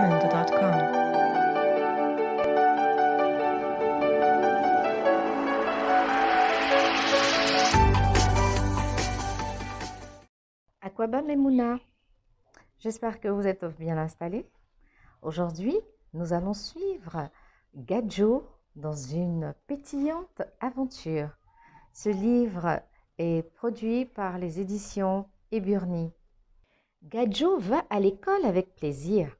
aquablend.com. Aquaba Memouna, j'espère que vous êtes bien installés. Aujourd'hui, nous allons suivre Gadjo dans une pétillante aventure. Ce livre est produit par les éditions Eburny. Gadjo va à l'école avec plaisir.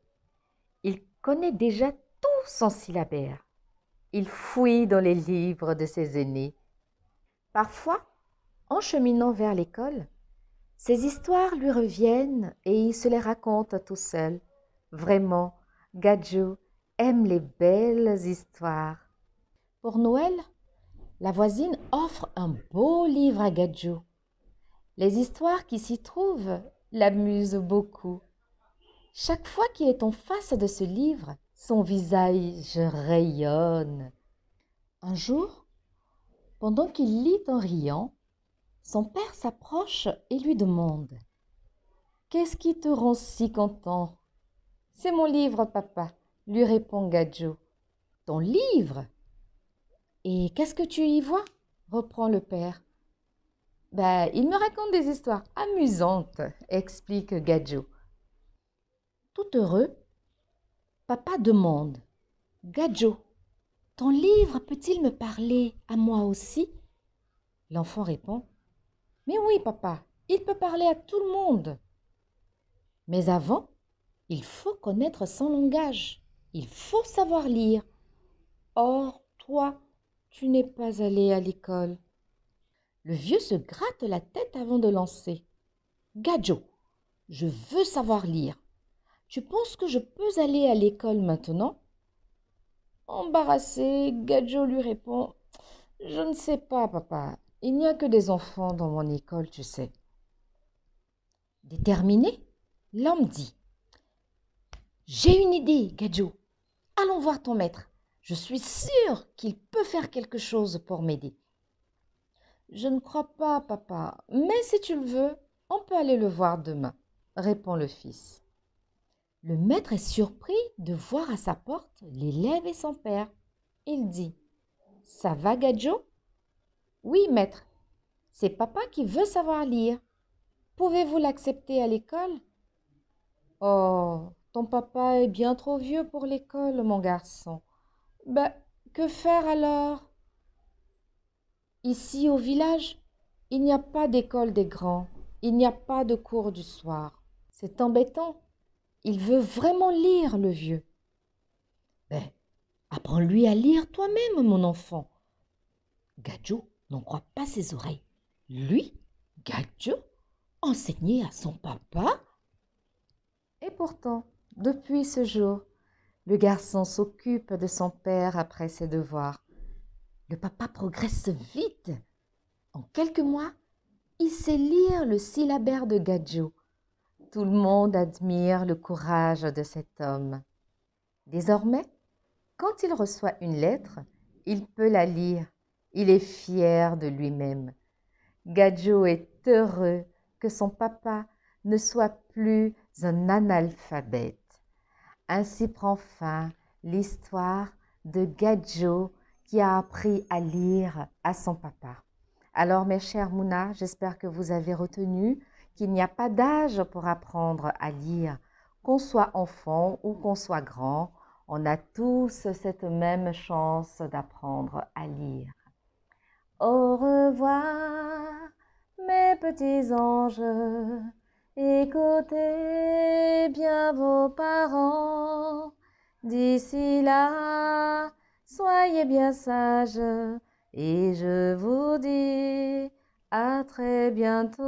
Il connaît déjà tout son syllabaire. Il fouille dans les livres de ses aînés. Parfois, en cheminant vers l'école, ces histoires lui reviennent et il se les raconte tout seul. Vraiment, Gadjo aime les belles histoires. Pour Noël, la voisine offre un beau livre à Gadjo. Les histoires qui s'y trouvent l'amusent beaucoup. Chaque fois qu'il est en face de ce livre, son visage rayonne. Un jour, pendant qu'il lit en riant, son père s'approche et lui demande « Qu'est-ce qui te rend si content ?»« C'est mon livre, papa, » lui répond Gadjo. « Ton livre ? Et qu'est-ce que tu y vois ?» reprend le père. « Il me raconte des histoires amusantes, » explique Gadjo. Tout heureux, papa demande « Gadjo, ton livre peut-il me parler à moi aussi ?» L'enfant répond « Mais oui, papa, il peut parler à tout le monde. » Mais avant, il faut connaître son langage. Il faut savoir lire. Or, toi, tu n'es pas allé à l'école. Le vieux se gratte la tête avant de lancer. Gadjo, je veux savoir lire. Tu penses que je peux aller à l'école maintenant ? Embarrassé, Gadjo lui répond « Je ne sais pas, papa. Il n'y a que des enfants dans mon école, tu sais. » Déterminé, l'homme dit « J'ai une idée, Gadjo. Allons voir ton maître. Je suis sûre qu'il peut faire quelque chose pour m'aider. » Je ne crois pas, papa, mais si tu le veux, on peut aller le voir demain, répond le fils. Le maître est surpris de voir à sa porte l'élève et son père. Il dit « Ça va, Gadjo ?»« Oui, maître, c'est papa qui veut savoir lire. Pouvez-vous l'accepter à l'école ?»« Oh, ton papa est bien trop vieux pour l'école, mon garçon. » Que faire alors ? Ici au village, il n'y a pas d'école des grands, il n'y a pas de cours du soir. C'est embêtant, il veut vraiment lire, le vieux. Apprends-lui à lire toi-même, mon enfant. Gadjo n'en croit pas ses oreilles. Lui, Gadjo, enseigner à son papa ? Et pourtant, depuis ce jour, le garçon s'occupe de son père après ses devoirs. Le papa progresse vite. En quelques mois, il sait lire le syllabaire de Gadjo. Tout le monde admire le courage de cet homme. Désormais, quand il reçoit une lettre, il peut la lire. Il est fier de lui-même. Gadjo est heureux que son papa ne soit plus un analphabète. Ainsi prend fin l'histoire de Gadjo qui a appris à lire à son papa. Alors mes chers Mouna, j'espère que vous avez retenu qu'il n'y a pas d'âge pour apprendre à lire. Qu'on soit enfant ou qu'on soit grand, on a tous cette même chance d'apprendre à lire. Au revoir mes petits anges, écoutez bien vos parents. D'ici là, soyez bien sages et je vous dis à très bientôt.